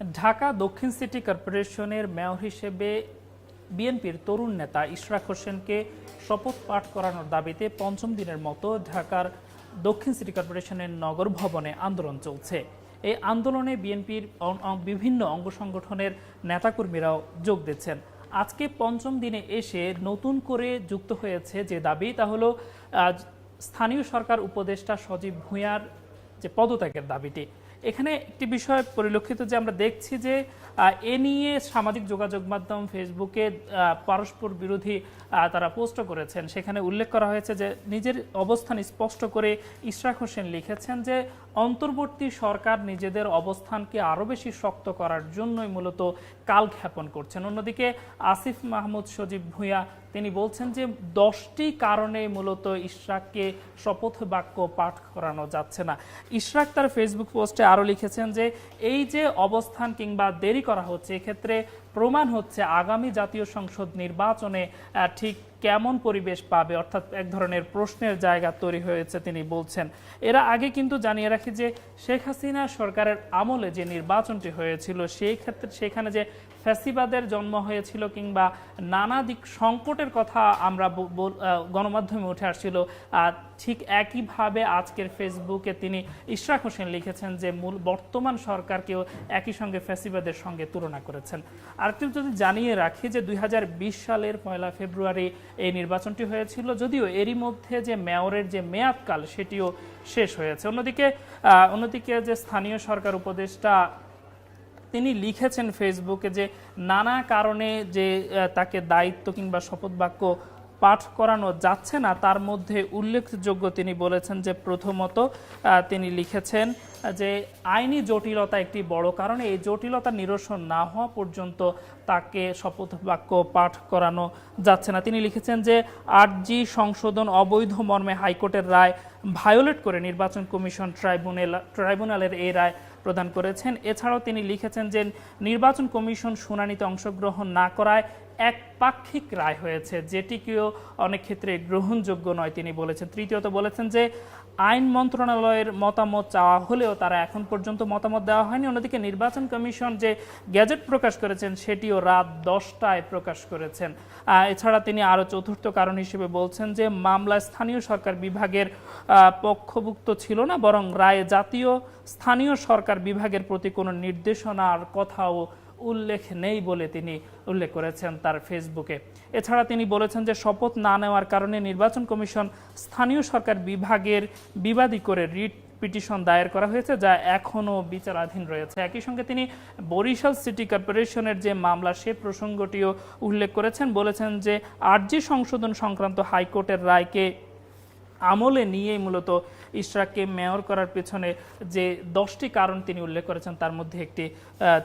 ঢাকা দক্ষিণ সিটি কর্পোরেশনের মেয়র হিসেবে বিএনপির তরুণ নেতা ইশরাক হোসেনকে শপথ পাঠ করানোর দাবিতে পঞ্চম দিনের মতো ঢাকার দক্ষিণ সিটি কর্পোরেশনের নগর ভবনে আন্দোলন চলছে। এই আন্দোলনে বিএনপির বিভিন্ন অঙ্গ সংগঠনের নেতাকর্মীরাও যোগ দিচ্ছেন। আজকে পঞ্চম দিনে এসে নতুন করে যুক্ত হয়েছে যে দাবি, তা হলো স্থানীয় সরকার উপদেষ্টা সজীব ভুঁইয়ার যে পদত্যাগের দাবিটি। এখানে একটি বিষয় পরিলক্ষিত যে আমরা দেখছি যে এ নিয়ে সামাজিক যোগাযোগ মাধ্যম ফেসবুকে পরস্পর বিরোধী তারা পোস্ট করেছেন। সেখানে উল্লেখ করা হয়েছে যে নিজের অবস্থান স্পষ্ট করে ইশরাক হোসেন লিখেছেন যে অন্তর্বর্তী সরকার নিজেদের অবস্থানকে আরও বেশি শক্ত করার জন্যই মূলত কালক্ষেপণ করছেন। অন্যদিকে আসিফ মাহমুদ সজীব ভুঁইয়া তিনি বলছেন যে 10টি কারণে মূলত ইশরাককে শপথ বাক্য পাঠ করানো যাচ্ছে না। ইশরাক তার ফেসবুক পোস্টে আরও লিখেছেন যে এই যে অবস্থান কিংবা দেরি করা হচ্ছে, এক্ষেত্রে প্রমাণ হচ্ছে আগামী জাতীয় সংসদ নির্বাচনে ঠিক কেমন পরিবেশ পাবে, অর্থাৎ এক ধরনের প্রশ্নের জায়গা তৈরি হয়েছে তিনি বলছেন। এরা আগে কিন্তু জানিয়ে রাখি যে শেখ হাসিনা সরকারের আমলে যে নির্বাচনটি হয়েছিল সেই ক্ষেত্রে সেখানে যে ফ্যাসিবাদের জন্ম হয়েছিল কিংবা নানা দিক সংকটের কথা আমরা গণমাধ্যমে উঠে আসছিল, ঠিক একইভাবে আজকের ফেসবুকে তিনি ইশরাক হোসেন লিখেছেন যে বর্তমান সরকারকেও একই সঙ্গে ফ্যাসিবাদের সঙ্গে তুলনা করেছেন। আরেকটু যদি জানিয়ে রাখি যে 2020 সালের 1 ফেব্রুয়ারি এই নির্বাচনটি হয়েছিল, যদিও এরই মধ্যে যে মেয়রের যে মেয়াদকাল সেটিও শেষ হয়েছে। অন্যদিকে যে স্থানীয় সরকার উপদেষ্টা তিনি লিখেছেন ফেসবুকে যে নানা কারণে যে তাকে দায়িত্ব কিংবা শপথ বাক্য পাঠ করানো যাচ্ছে না, তার মধ্যে উল্লেখযোগ্য তিনি বলেছেন যে প্রথমত তিনি লিখেছেন যে আইনি জটিলতা একটি বড় কারণ, এই জটিলতা নিরসন না হওয়া পর্যন্ত তাকে শপথ বাক্য পাঠ করানো যাচ্ছে না। তিনি লিখেছেন যে 8G সংশোধন অবৈধ মর্মে হাইকোর্টের রায় ভায়োলেট করে নির্বাচন কমিশন ট্রাইব্যুনালের এই রায় প্রদান করেছেন। এছাড়াও তিনি লিখেছেন যে নির্বাচন কমিশন শুনানিতে অংশগ্রহণ না করায় একপাক্ষিক রায় হয়েছে, যেটিকেও অনেক ক্ষেত্রে গ্রহণযোগ্য নয় তিনি বলেছেন। তৃতীয়ত বলেছেন যে আইন মন্ত্রণালয়ের মতামত চাওয়া হলেও তারা এখন পর্যন্ত মতামত দেওয়া হয়নি। অন্যদিকে নির্বাচন কমিশন যে গ্যাজেট প্রকাশ করেছেন সেটিও রাত 10টায় প্রকাশ করেছেন। এছাড়া তিনি আরও চতুর্থ কারণ হিসেবে বলছেন যে মামলায় স্থানীয় সরকার বিভাগের পক্ষভুক্ত ছিল না, বরং রায়ে জাতীয় স্থানীয় সরকার বিভাগের প্রতি কোনো নির্দেশনার কথাও উল্লেখ নেই বলে তিনি উল্লেখ করেছেন তার ফেসবুকে। এছাড়া তিনি বলেছেন যে শপথ না নেওয়ার কারণে নির্বাচন কমিশন স্থানীয় সরকার বিভাগের বিবাদী করে রিট পিটিশন দায়ের করা হয়েছে, যা এখনও বিচারাধীন রয়েছে। একই সঙ্গে তিনি বরিশাল সিটি কর্পোরেশনের যে মামলা সে প্রসঙ্গটিও উল্লেখ করেছেন। বলেছেন যে 8G সংশোধন সংক্রান্ত হাইকোর্টের রায়কে আমলে নিয়েই মূলত ইশরাককে মেয়র করার পেছনে যে 10টি কারণ তিনি উল্লেখ করেছেন তার মধ্যে একটি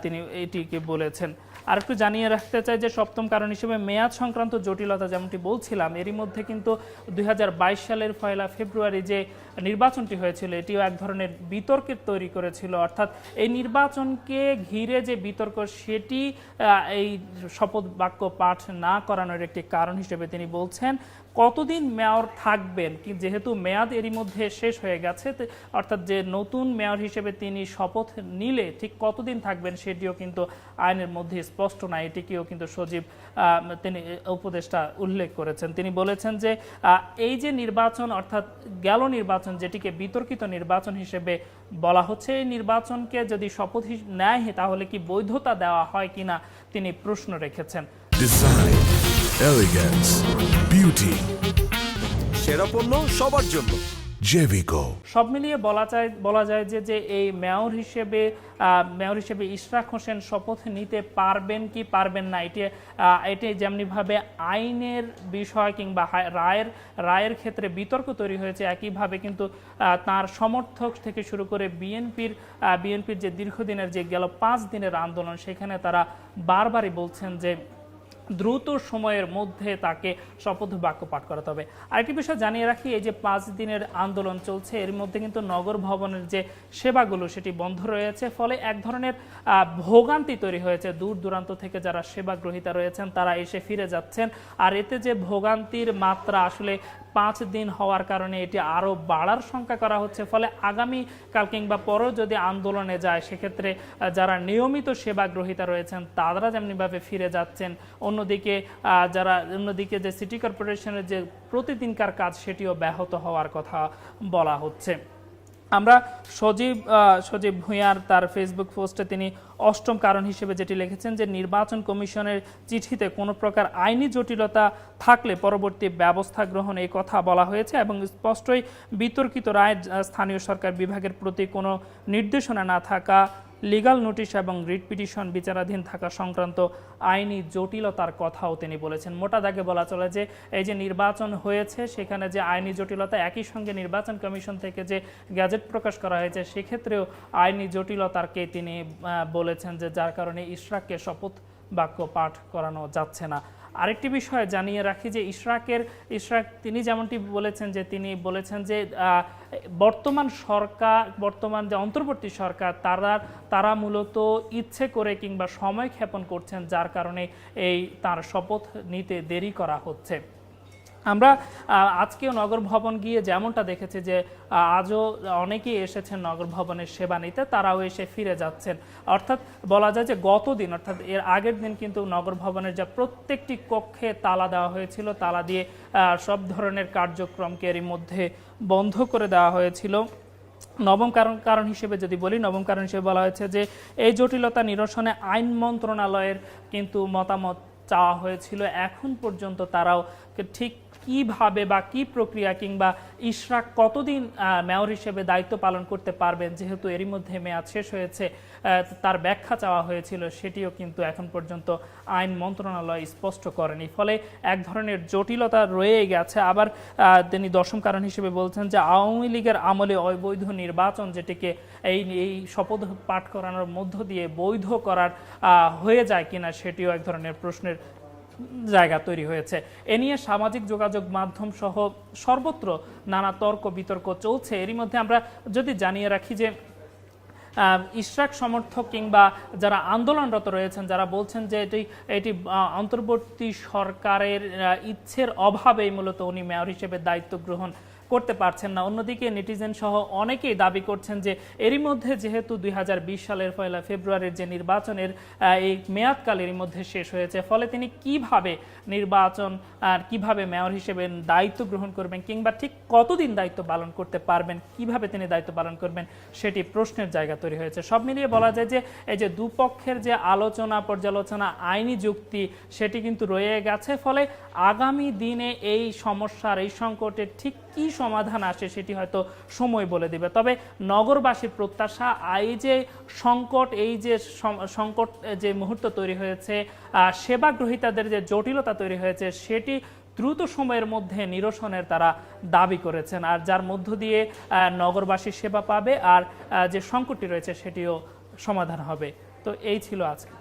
তিনি এটিকে বলেছেন। আর একটু জানিয়ে রাখতে চাই যে সপ্তম কারণ হিসেবে মেয়াদ সংক্রান্ত জটিলতা, যেমনটি বলছিলাম, এরই মধ্যে কিন্তু 2022 সালের 1 ফেব্রুয়ারি যে নির্বাচনটি হয়েছিল এটিও এক ধরনের বিতর্কের তৈরি করেছিল। অর্থাৎ এই নির্বাচনকে ঘিরে যে বিতর্ক সেটি এই শপথ বাক্য পাঠ না করানোর একটি কারণ হিসেবে তিনি বলছেন। কতদিন মেয়র থাকবেন, যেহেতু মেয়াদ এরই মধ্যে শেষ হয়ে গেছে, অর্থাৎ যে নতুন মেয়র হিসেবে তিনি শপথ নিলে ঠিক কতদিন থাকবেন সেটিও কিন্তু আইনের মধ্যে স্পষ্ট না, এটিকেও কিন্তু সজীব তিনি উপদেষ্টা উল্লেখ করেছেন। তিনি বলেছেন যে এই যে নির্বাচন, অর্থাৎ গেল নির্বাচন যেটিকে বিতর্কিত নির্বাচন হিসেবে বলা হচ্ছে, এই নির্বাচনকে যদি শপথ নেয় তাহলে কি বৈধতা দেওয়া হয় কিনা তিনি প্রশ্ন রেখেছেন। ডিজাইন, এলিগেন্স, বিউটি, সেরা পণ্য সবার জন্য জেভিকো। সব মিলিয়ে বলা যায় যে এই মেয়র হিসেবে ইশরাক হোসেন শপথ নিতে পারবেন কি পারবেন না, এটি যেমনিভাবে আইনের বিষয় কিংবা রায়ের ক্ষেত্রে বিতর্ক তৈরি হয়েছে, একইভাবে কিন্তু তার সমর্থক থেকে শুরু করে বিএনপির যে দীর্ঘদিনের যে গেল 5 দিনের আন্দোলন, সেখানে তারা বারবারই বলছেন যে দ্রুত সময়ের মধ্যে তাকে শপথ বাক্য পাঠ করাতে হবে। আরেকটি বিষয় জানিয়ে রাখি, এই যে 5 দিনের আন্দোলন চলছে এর মধ্যে কিন্তু নগর ভবনের যে সেবাগুলো সেটি বন্ধ রয়েছে, ফলে এক ধরনের ভোগান্তি তৈরি হয়েছে। দূর দূরান্ত থেকে যারা সেবা গ্রহীতা রয়েছেন তারা এসে ফিরে যাচ্ছেন, আর এতে যে ভোগান্তির মাত্রা আসলে 5 দিন হওয়ার কারণে এটি আরও বাড়ার শঙ্কা করা হচ্ছে। ফলে আগামীকাল কিংবা পরেও যদি আন্দোলনে যায় সেক্ষেত্রে যারা নিয়মিত সেবা গ্রহীতা রয়েছেন তারা যেমনিভাবে ফিরে যাচ্ছেন, অন্যদিকে যে সিটি কর্পোরেশনের যে প্রতিদিনকার কাজ সেটিও ব্যাহত হওয়ার কথা বলা হচ্ছে। আমরা সজীব ভূঁইয়ার তার ফেসবুক পোস্টে তিনি 8ম কারণ হিসেবে যেটি লিখেছেন যে নির্বাচন কমিশনের চিঠিতে কোনো প্রকার আইনি জটিলতা থাকলে পরবর্তী ব্যবস্থা গ্রহণ এই কথা বলা হয়েছে এবং স্পষ্টই বিতর্কিত রায় স্থানীয় সরকার বিভাগের প্রতি কোনো নির্দেশনা না থাকা, লিগাল নোটিশ এবং রিট পিটিশন বিচারাধীন থাকা সংক্রান্ত আইনি জটিলতার কথাও তিনি বলেছেন। মোটা দাগে বলা চলে যে এই যে নির্বাচন হয়েছে সেখানে যে আইনি জটিলতা, একই সঙ্গে নির্বাচন কমিশন থেকে যে গ্যাজেট প্রকাশ করা হয়েছে সেক্ষেত্রেও আইনি জটিলতাকে তিনি বলেছেন যে যার কারণে ইশরাককে শপথ বাক্য পাঠ করানো যাচ্ছে না। আরেকটি বিষয় জানিয়ে রাখি যে ইশরাক তিনি যেমনটি বলেছেন যে বর্তমান যে অন্তর্বর্তী সরকার তারা মূলত ইচ্ছে করে কিংবা সময় ক্ষেপণ করছেন, যার কারণে তার শপথ নিতে দেরি করা হচ্ছে। আমরা আজকেও নগর ভবন গিয়ে যেমনটা দেখেছি যে আজও অনেকেই এসেছেন নগর ভবনের সেবা নিতে, তারাও এসে ফিরে যাচ্ছেন। অর্থাৎ বলা যায় যে গতদিন অর্থাৎ এর আগের দিন কিন্তু নগর ভবনের যা প্রত্যেকটি কক্ষে তালা দেওয়া হয়েছিল, তালা দিয়ে সব ধরনের কার্যক্রমকে এরই মধ্যে বন্ধ করে দেওয়া হয়েছিল। নবম কারণ হিসেবে যদি বলি, নবম কারণ হিসেবে বলা হয়েছে যে এই জটিলতা নিরসনে আইন মন্ত্রণালয়ের কিন্তু মতামত চাওয়া হয়েছিল। এখন পর্যন্ত তারাও ঠিক কিভাবে বা কি প্রক্রিয়া কিংবা ইশরাক কতদিন মেয়র হিসেবে দায়িত্ব পালন করতে পারবেন, যেহেতু এরই মধ্যে মেয়াদ শেষ হয়েছে, তার ব্যাখ্যা চাওয়া হয়েছিল, সেটিও কিন্তু এখন পর্যন্ত আইন মন্ত্রণালয় স্পষ্ট করেনি। ফলে এক ধরনের জটিলতা রয়ে গেছে। আবার তিনি 10ম কারণ হিসেবে বলছেন যে আওয়ামী লীগের আমলে অবৈধ নির্বাচন যেটিকে এই শপথ পাঠ করানোর মধ্য দিয়ে বৈধ করার হয়ে যায় কিনা সেটিও এক ধরনের প্রশ্নের জায়গা তৈরি হয়েছে। এ নিয়ে সামাজিক যোগাযোগ মাধ্যম সহ সর্বত্র নানা তর্ক বিতর্ক চলছে। এরই মধ্যে আমরা যদি জানিয়ে রাখি যে ইশরাক সমর্থক কিংবা যারা আন্দোলনরত রয়েছেন, যারা বলছেন যে এটি অন্তর্বর্তী সরকারের ইচ্ছের অভাবেই মূলত উনি মেয়র হিসেবে দায়িত্ব গ্রহণ করতে পারছেন না। অন্যদিকে নেটিজেন সহ অনেকেই দাবি করছেন যে এরই মধ্যে যেহেতু 2020 সালের 1 ফেব্রুয়ারির যে নির্বাচনের এই মেয়াদকাল এরই মধ্যে শেষ হয়েছে, ফলে তিনি কিভাবে মেয়র হিসেবে দায়িত্ব গ্রহণ করবেন কিংবা ঠিক কতদিন দায়িত্ব পালন করতে পারবেন, কিভাবে তিনি দায়িত্ব পালন করবেন সেটি প্রশ্নের জায়গা তৈরি হয়েছে। সব মিলিয়ে বলা যায় যে এই যে দুপক্ষের যে আলোচনা পর্যালোচনা আইনি যুক্তি সেটি কিন্তু রয়ে গেছে। ফলে আগামী দিনে এই সমস্যার এই সংকটের ঠিক কি সমাধান আসে সেটি হয়তো সময় বলে দিবে। তবে নগরবাসীর প্রত্যাশা এই যে সংকট যে মুহূর্ত তৈরি হয়েছে, সেবা গ্রহীতাদের যে জটিলতা তৈরি হয়েছে সেটি দ্রুত সময়ের মধ্যে নিরসনের তারা দাবি করেছেন, আর যার মধ্য দিয়ে নগরবাসী সেবা পাবে আর যে সংকটটি রয়েছে সেটিও সমাধান হবে। তো এই ছিল আজকে।